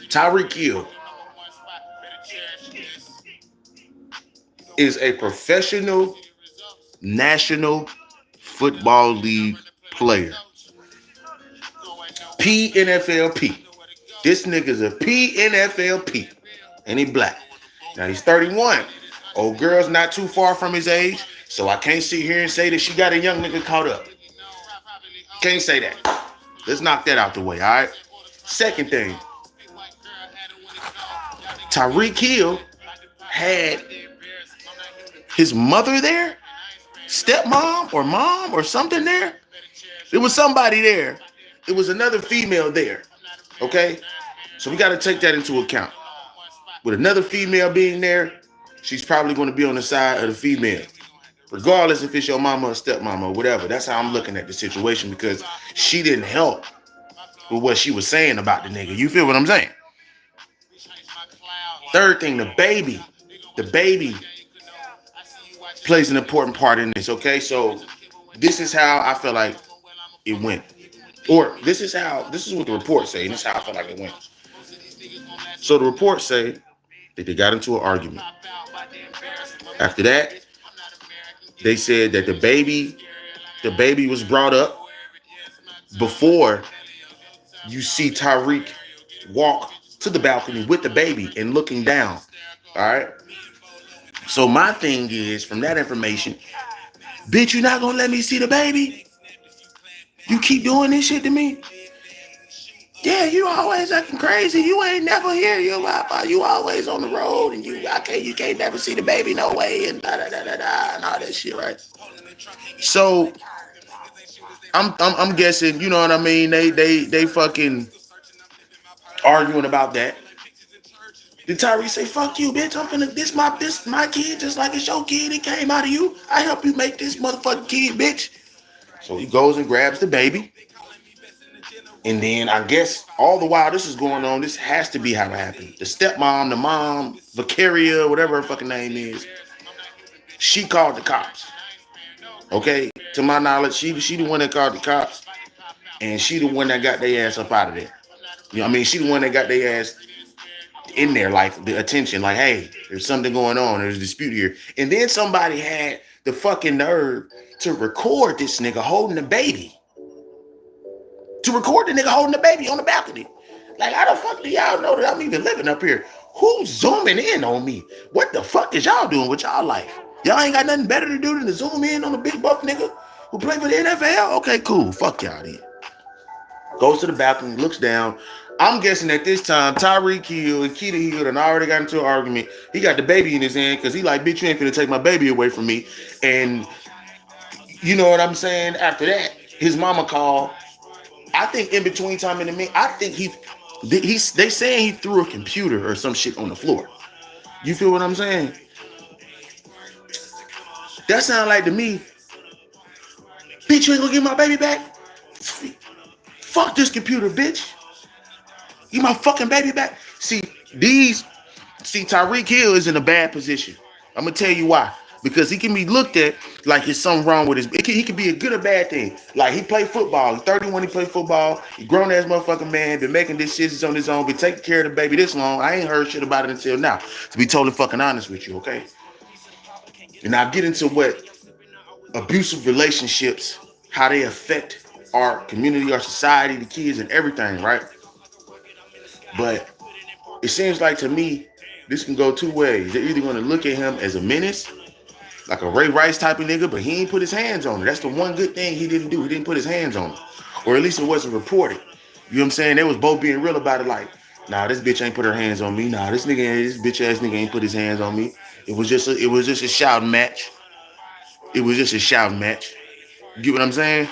Tyreek Hill is a professional National Football League player. PNFLP. This nigga's a PNFLP. And he black. Now he's 31. Old girl's not too far from his age, so I can't sit here and say that she got a young nigga caught up. Can't say that. Let's knock that out the way, all right? Second thing, Tyreek Hill had his mother there, stepmom or mom or something there. There was somebody there. It was another female there, okay? So we got to take that into account. With another female being there, she's probably going to be on the side of the female, regardless if it's your mama or stepmama or whatever. That's how I'm looking at the situation because she didn't help with what she was saying about the nigga. You feel what I'm saying? Third thing, the baby. The baby plays an important part in this, okay? So this is how I feel like it went. Or this is what the report say, and this is how I feel like it went. So the report say that they got into an argument. After that, they said that the baby was brought up before you see Tyreek walk to the balcony with the baby and looking down. All right. So my thing is, from that information, bitch, you not gonna let me see the baby? You keep doing this shit to me? Yeah, you always acting crazy. You ain't never here. You always on the road, and you can't never see the baby no way, and da da da da da, and all that shit, right? So I'm guessing, you know what I mean? They fucking arguing about that. Did Tyree say, "Fuck you, bitch? I'm finna this my kid just like it's your kid. It came out of you. I help you make this motherfucking kid, bitch." So he goes and grabs the baby. And then I guess all the while this is going on, this has to be how it happened. The stepmom, the mom, Vicaria, whatever her fucking name is, she called the cops. Okay? To my knowledge, she the one that called the cops. And she the one that got their ass up out of there. You know what I mean? She the one that got their ass in there, like the attention, like, hey, there's something going on. There's a dispute here. And then somebody had the fucking nerve to record this nigga holding the baby. To record the nigga holding the baby on the balcony. Like, how the fuck do y'all know that I'm even living up here? Who's zooming in on me? What the fuck is y'all doing with y'all life? Y'all ain't got nothing better to do than to zoom in on a big buff nigga who play for the NFL? Okay, cool. Fuck y'all then. Goes to the balcony, looks down. I'm guessing at this time, Tyreek Hill and Keita Hill done already got into an argument. He got the baby in his hand because he like, bitch, you ain't finna take my baby away from me. And you know what I'm saying? After that, his mama called. I think in between time and the minute, I think they saying he threw a computer or some shit on the floor. You feel what I'm saying? That sound like to me, bitch, you ain't gonna give my baby back? Fuck this computer, bitch. Give my fucking baby back. See, Tyreek Hill is in a bad position. I'm gonna tell you why. Because he can be looked at like there's something wrong with his. He could be a good or bad thing. Like he played football. He's 31. He played football. He grown ass motherfucking man. Been making decisions on his own. Been taking care of the baby this long. I ain't heard shit about it until now. To be totally fucking honest with you, okay? And I'll get into what abusive relationships, how they affect our community, our society, the kids, and everything, right? But it seems like to me, this can go two ways. They're either going to look at him as a menace, like a Ray Rice type of nigga, but he ain't put his hands on it. That's the one good thing he didn't do. He didn't put his hands on it. Or at least it wasn't reported. You know what I'm saying? They was both being real about it, like, nah, this bitch ain't put her hands on me. Nah, this bitch ass nigga ain't put his hands on me. It was just a shouting match. It was just a shouting match. You get what I'm saying?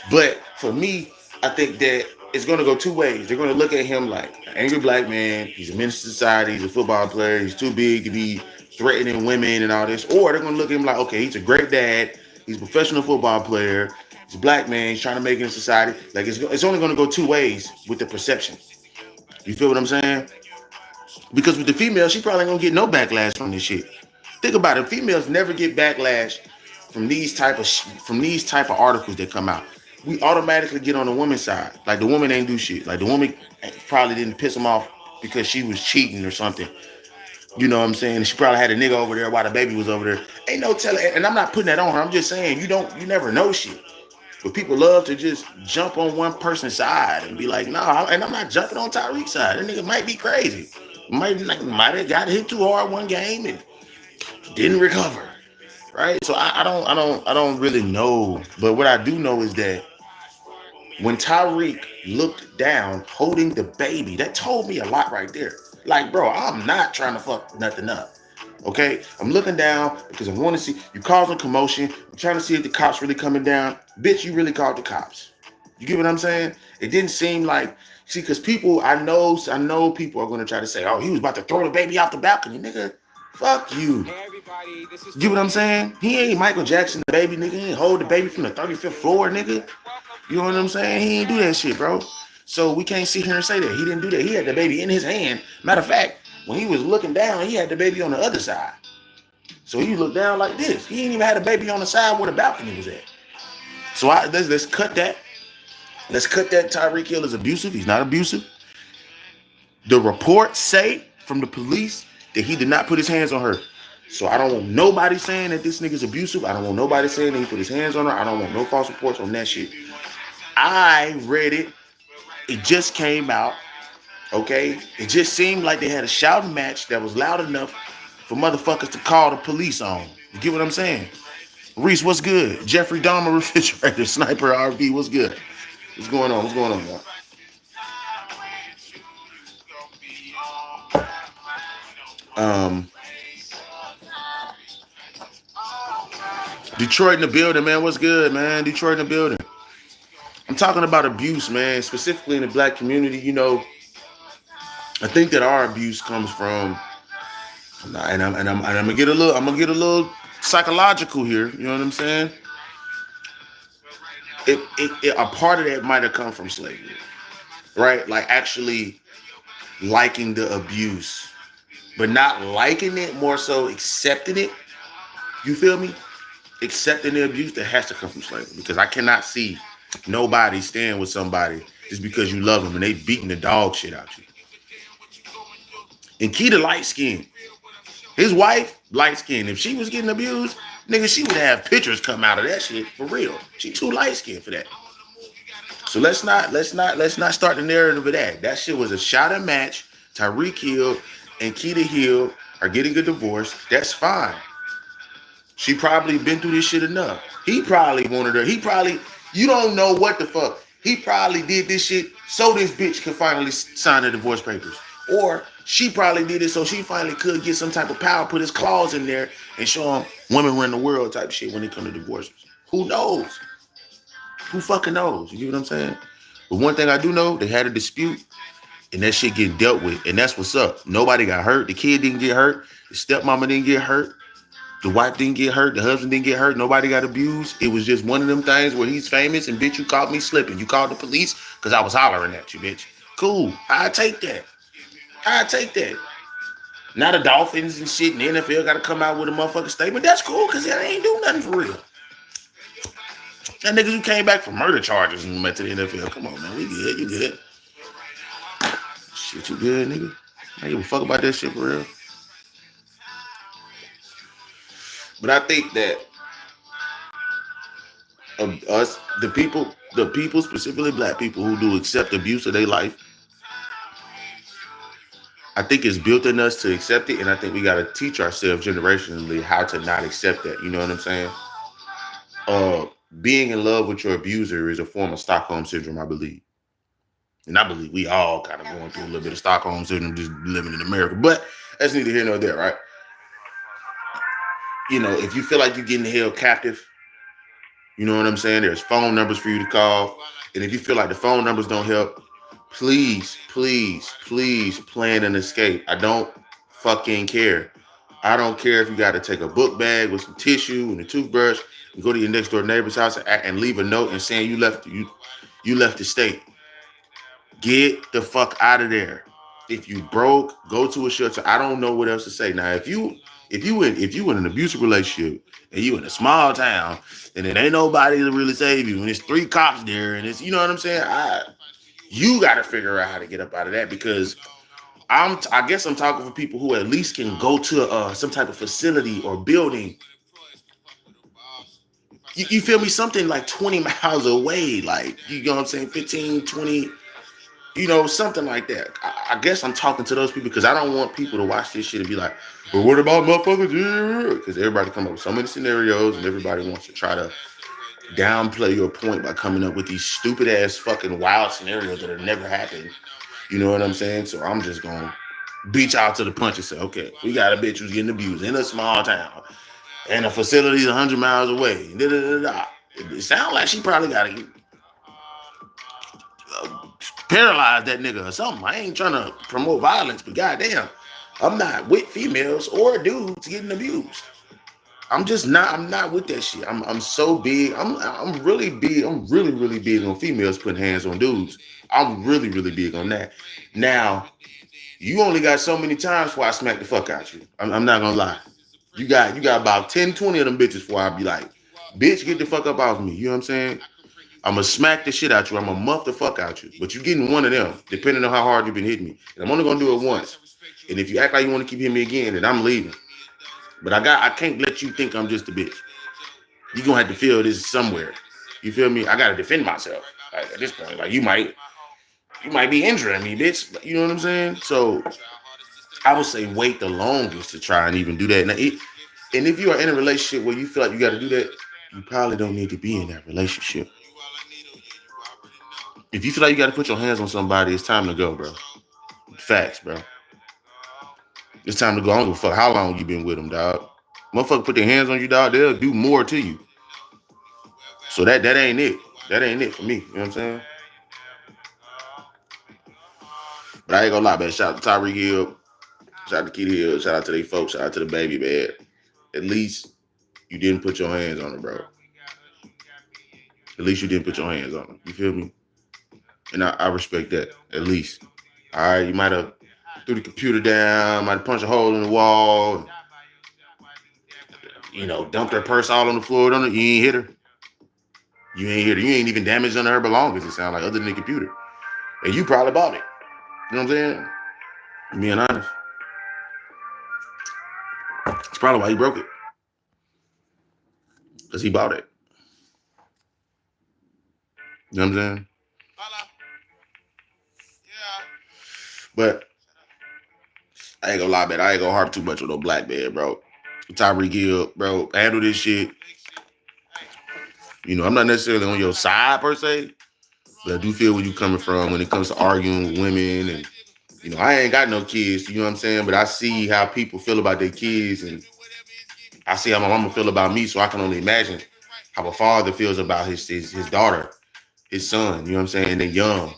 But for me, I think that it's going to go two ways. They're going to look at him like an angry black man. He's a menace to society. He's a football player. He's too big to be threatening women and all this. Or they're going to look at him like, okay, he's a great dad. He's a professional football player. He's a black man. He's trying to make it in society. Like, it's only going to go two ways with the perception. You feel what I'm saying? Because with the female, she probably ain't going to get no backlash from this shit. Think about it. Females never get backlash from these type of articles that come out. we automatically get on the woman's side. Like the woman ain't do shit. Like the woman probably didn't piss him off because she was cheating or something. You know what I'm saying? She probably had a nigga over there while the baby was over there. Ain't no telling. And I'm not putting that on her. I'm just saying you never know shit. But people love to just jump on one person's side and be like, nah. And I'm not jumping on Tyreek's side. That nigga might be crazy. Might have got hit too hard one game and didn't recover. Right? So I don't really know. But what I do know is that when Tyreek looked down holding the baby, that told me a lot right there. Like, bro, I'm not trying to fuck nothing up. Okay? I'm looking down because I want to see you causing commotion. I'm trying to see if the cops really coming down. Bitch, you really called the cops. You get what I'm saying? It didn't seem like, see, because people, I know people are gonna try to say, oh, he was about to throw the baby off the balcony, nigga. Fuck you. Hey everybody, this is, get what I'm saying? He ain't Michael Jackson, the baby, nigga. He ain't hold the baby from the 35th floor, nigga. You know what I'm saying? He ain't do that shit, bro. So we can't sit here and say that. He didn't do that. He had the baby in his hand. Matter of fact, when he was looking down, he had the baby on the other side. So he looked down like this. He ain't even had the baby on the side where the balcony was at. So let's cut that. Let's cut that. Tyreek Hill is abusive. He's not abusive. The reports say from the police that he did not put his hands on her. So I don't want nobody saying that this nigga's abusive. I don't want nobody saying that he put his hands on her. I don't want no false reports on that shit. I read it. It just came out. Okay? It just seemed like they had a shouting match that was loud enough for motherfuckers to call the police on. You get what I'm saying? Reese, what's good? Jeffrey Dahmer refrigerator, sniper RV, what's good? What's going on? What's going on, man? Um, Detroit in the building, man. What's good, man? Detroit in the building. I'm talking about abuse, man, specifically in the black community. You know, I think that our abuse comes from, and I'm gonna get a little psychological here. You know what I'm saying? A part of that might have come from slavery, right? Like actually liking the abuse, but not liking it, more so accepting it. You feel me? Accepting the abuse that has to come from slavery, because I cannot see nobody staying with somebody just because you love them and they beating the dog shit out you. And Keita light skinned. His wife light skinned. If she was getting abused, nigga, she would have pictures come out of that shit for real. She too light skinned for that. So let's not start the narrative of that. That shit was a shot and match. Tyreek Hill and Keita Hill are getting a divorce. That's fine. She probably been through this shit enough. He probably wanted her. You don't know what the fuck. He probably did this shit so this bitch could finally sign the divorce papers. Or she probably did it so she finally could get some type of power, put his claws in there, and show him women run the world type shit when it comes to divorces. Who knows? Who fucking knows? You get what I'm saying? But one thing I do know, they had a dispute, and that shit getting dealt with. And that's what's up. Nobody got hurt. The kid didn't get hurt. The stepmama didn't get hurt. The wife didn't get hurt. The husband didn't get hurt. Nobody got abused. It was just one of them things where he's famous and bitch, you caught me slipping. You called the police because I was hollering at you, bitch. Cool. I take that. Now the Dolphins and shit and the NFL got to come out with a motherfucking statement. That's cool because they ain't do nothing for real. That niggas who came back from murder charges and went to the NFL. Come on, man. We good. You good. Shit, you good, nigga. I give a fuck about that shit for real. But I think that us, the people, specifically black people who do accept abuse of their life, I think it's built in us to accept it, and I think we got to teach ourselves generationally how to not accept that. You know what I'm saying? Being in love with your abuser is a form of Stockholm syndrome, I believe. And I believe we all kind of going through a little bit of Stockholm syndrome just living in America. But that's neither here nor there, right? You know, if you feel like you're getting held captive, you know what I'm saying? There's phone numbers for you to call. And if you feel like the phone numbers don't help, please plan an escape. I don't fucking care. I don't care if you got to take a book bag with some tissue and a toothbrush and go to your next door neighbor's house and leave a note and saying you left the state. Get the fuck out of there. If you broke, go to a shelter. I don't know what else to say. Now, if you If you in an abusive relationship and you in a small town and it ain't nobody to really save you and it's 3 cops there and it's you know what I'm saying, you got to figure out how to get up out of that because I guess I'm talking for people who at least can go to some type of facility or building. You feel me? Something like 20 miles away, like you know what I'm saying, 15, 20. Something like that. I guess I'm talking to those people because I don't want people to watch this shit and be like, well, what about motherfuckers? Because everybody come up with so many scenarios and everybody wants to try to downplay your point by coming up with these stupid ass fucking wild scenarios that have never happened. You know what I'm saying? So I'm just going to beat y'all to the punch and say, okay, we got a bitch who's getting abused in a small town and a facility's 100 miles away. Da, da, da, da. It sounds like she probably got to paralyze that nigga or something. I ain't trying to promote violence, but goddamn, I'm not with females or dudes getting abused. I'm not with that shit. I'm so big. I'm really big. I'm really, really big on females putting hands on dudes. I'm really, really big on that. Now, you only got so many times before I smack the fuck out you. I'm not gonna lie. You got about 10, 20 of them bitches before I be like, bitch, get the fuck up off me. You know what I'm saying? I'm gonna smack the shit out you. I'm gonna muff the fuck out you. But you getting one of them, depending on how hard you've been hitting me. And I'm only gonna do it once. And if you act like you want to keep hitting me again, then I'm leaving. But I can't let you think I'm just a bitch. You gonna have to feel this somewhere. You feel me? I gotta defend myself. Like, at this point, like you might be injuring me, bitch. You know what I'm saying? So I would say wait the longest to try and even do that. And if you are in a relationship where you feel like you got to do that, you probably don't need to be in that relationship. If you feel like you got to put your hands on somebody, it's time to go, bro. Facts, bro. It's time to go. I don't give a fuck how long you been with them, dog. Motherfucker put their hands on you, dog. They'll do more to you. So that ain't it. That ain't it for me. You know what I'm saying? But I ain't gonna lie, man. Shout out to Tyreek Hill. Shout out to Kid Hill. Shout out to they folks. Shout out to the baby, man. At least you didn't put your hands on her, bro. At least you didn't put your hands on her. You feel me? And I respect that. At least. All right, you might have threw the computer down, might have punched a hole in the wall, dumped her purse all on the floor. You ain't hit her. You ain't hit her. You ain't even damaged none of her belongings, it sounds like, other than the computer. And you probably bought it. You know what I'm saying? Being honest. That's probably why he broke it. Because he bought it. You know what I'm saying? But I ain't gonna lie, man. I ain't gonna harp too much on no black man, bro. Tyreek Hill, bro, handle this shit. I'm not necessarily on your side per se, but I do feel where you coming from when it comes to arguing with women. And, I ain't got no kids, you know what I'm saying? But I see how people feel about their kids, and I see how my mama feel about me, so I can only imagine how a father feels about his daughter, his son, you know what I'm saying? They're young.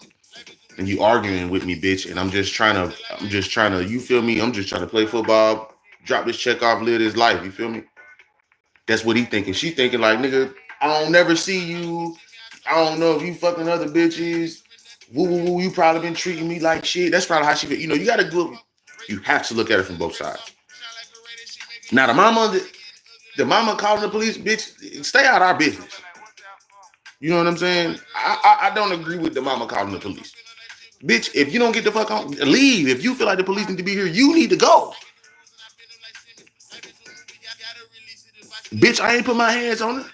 And you arguing with me, bitch, and I'm just trying to, you feel me? I'm just trying to play football, drop this check off, live this life, you feel me? That's what he thinking. She thinking like, nigga, I don't never see you. I don't know if you fucking other bitches. Woo, woo, woo, you probably been treating me like shit. That's probably how she feel. You gotta go. You have to look at it from both sides. Now the mama calling the police, bitch, stay out of our business. You know what I'm saying? I don't agree with the mama calling the police. Bitch, if you don't get the fuck on, leave. If you feel like the police need to be here, you need to go. Bitch, I ain't put my hands on her.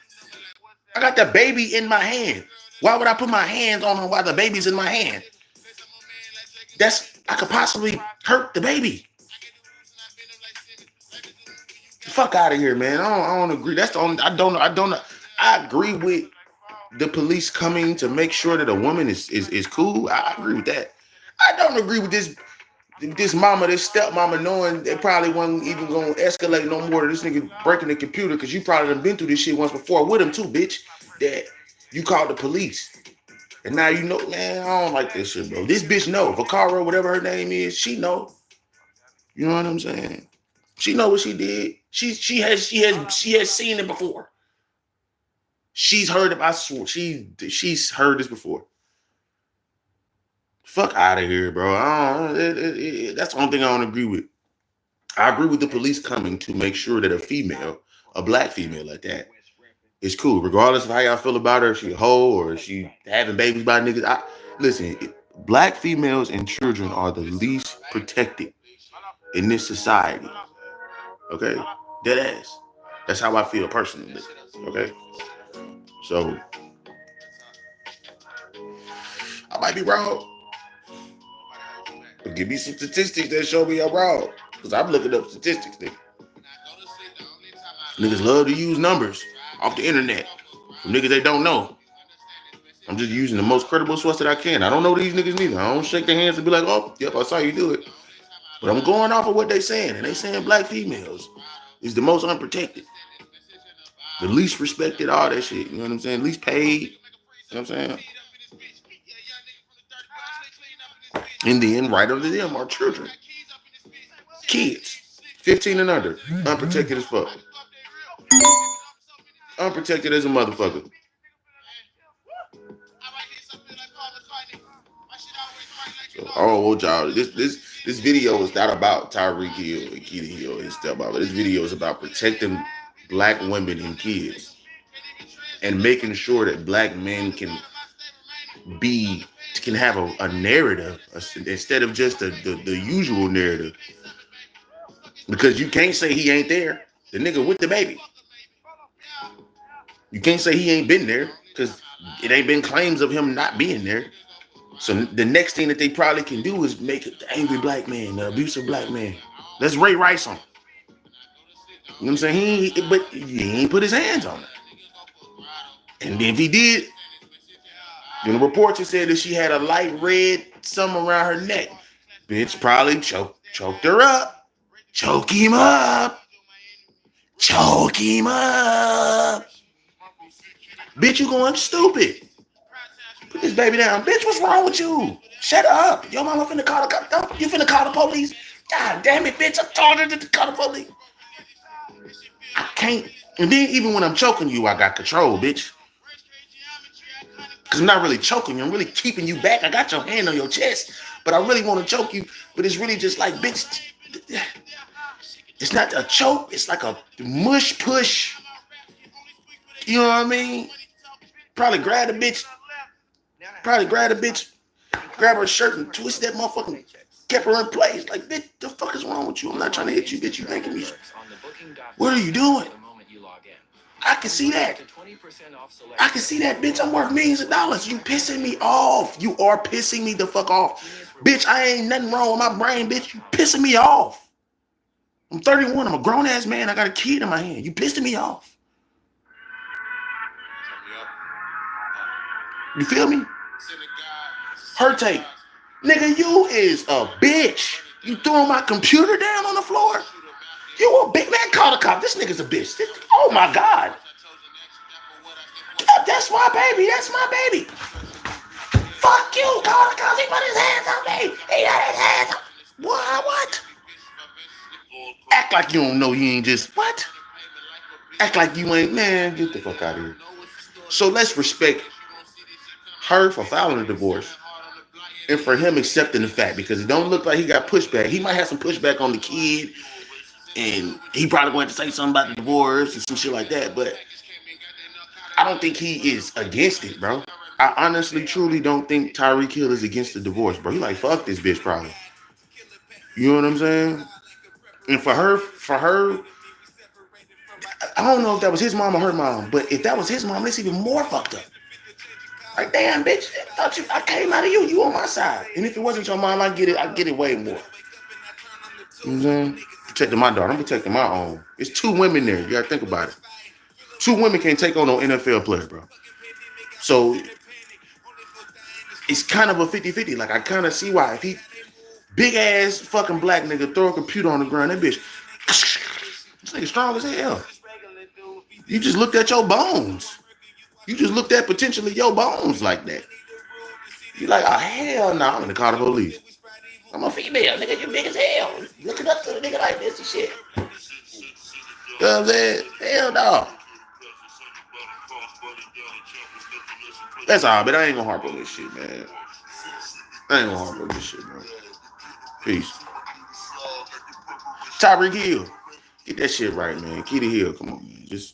I got the baby in my hand. Why would I put my hands on her while the baby's in my hand? I could possibly hurt the baby. Fuck out of here, man. I don't agree. That's the only. I agree with the police coming to make sure that a woman is cool. I agree with that. I don't agree with this mama, this stepmama, knowing they probably wasn't even gonna escalate no more to this nigga breaking the computer, because you probably done been through this shit once before with him too, bitch. That you called the police. And now you know, man, I don't like this shit, bro. This bitch know. Vacara, whatever her name is, she know. You know what I'm saying? She know what she did. She has seen it before. She's heard it. I swear. She's heard this before. Fuck out of here, bro. That's the only thing I don't agree with. I agree with the police coming to make sure that a black female like that, is cool, regardless of how y'all feel about her. If she a hoe or if she having babies by niggas. Listen, black females and children are the least protected in this society. Okay, dead ass. That's how I feel personally. Okay, so I might be wrong, but give me some statistics that show me I'm wrong. Cause I'm looking up statistics, nigga. Niggas love to use numbers off the internet from niggas they don't know. I'm just using the most credible source that I can. I don't know these niggas neither. I don't shake their hands and be like, oh, yep, I saw you do it. But I'm going off of what they saying. And they saying black females is the most unprotected. The least respected, all that shit. You know what I'm saying? Least paid. You know what I'm saying? In the end, right under them are children. Kids. 15 and under. Unprotected as fuck. Unprotected as a motherfucker. So, oh, y'all, this video is not about Tyreek Hill and Keita Hill and stuff. But this video is about protecting black women and kids and making sure that black men can have a narrative instead of just the usual narrative. Because you can't say he ain't there. The nigga with the baby. You can't say he ain't been there because it ain't been claims of him not being there. So the next thing that they probably can do is make it the angry black man, the abusive black man. Let's Ray Rice on. You know what I'm saying? But he ain't put his hands on it. And then if he did, in the report it said that she had a light red something around her neck. Bitch probably choked her up. Choke him up. Choke him up. Bitch, you going stupid. Put this baby down. Bitch, what's wrong with you? Shut up. Your mama finna call the cops. You finna call the police. God damn it, bitch. I told her to call the police. I can't. And then even when I'm choking you, I got control, bitch. Because I'm not really choking you. I'm really keeping you back. I got your hand on your chest. But I really want to choke you. But it's really just like, bitch. It's not a choke. It's like a mush push. You know what I mean? Probably grab the bitch. Grab her shirt and twist that motherfucker. Kept her in place. Like, bitch, the fuck is wrong with you? I'm not trying to hit you, bitch. You making me. What are you doing? I can see that. I can see that, bitch. I'm worth millions of dollars. You pissing me off. You are pissing me the fuck off. Bitch, I ain't nothing wrong with my brain, bitch. You pissing me off. I'm 31. I'm a grown-ass man. I got a kid in my hand. You pissing me off. You feel me? Her take. Nigga, you is a bitch. You throwing my computer down on the floor? You a big man, call the cop. This nigga's a bitch. Oh my God. That's my baby. That's my baby. Fuck you. Call the cops. He put his hands on me. He got his hands on. What? Act like you don't know you ain't just, what? Act like you ain't, man, get the fuck out of here. So let's respect her for filing a divorce and for him accepting the fact, because it don't look like he got pushback. He might have some pushback on the kid, and he probably going to say something about the divorce and some shit like that, but I don't think he is against it, bro. I honestly, truly don't think Tyreek Hill is against the divorce, bro. He like, fuck this bitch probably. You know what I'm saying? And for her, I don't know if that was his mom or her mom, but if that was his mom, that's even more fucked up. Like, damn, bitch, I came out of you. You on my side. And if it wasn't your mom, I get it way more. You know what I'm saying? Protecting my daughter. I'm protecting my own. It's two women there. You gotta think about it. Two women can't take on no NFL player, bro. So it's kind of a 50-50. Like, I kind of see why. If he, big ass fucking black nigga, throw a computer on the ground, that bitch, this nigga strong as hell. You just looked at your bones. You just looked at potentially your bones like that. You like, oh, hell no, I'm gonna call the police. I'm a female, nigga, you big as hell. Looking up to the nigga like this and shit. You know what I'm saying? Hell no. That's all, but I ain't gonna harp on this shit, man. I ain't gonna harp on this shit, bro. Peace. Tyreek Hill. Get that shit right, man. Keita Hill. Come on, man. Just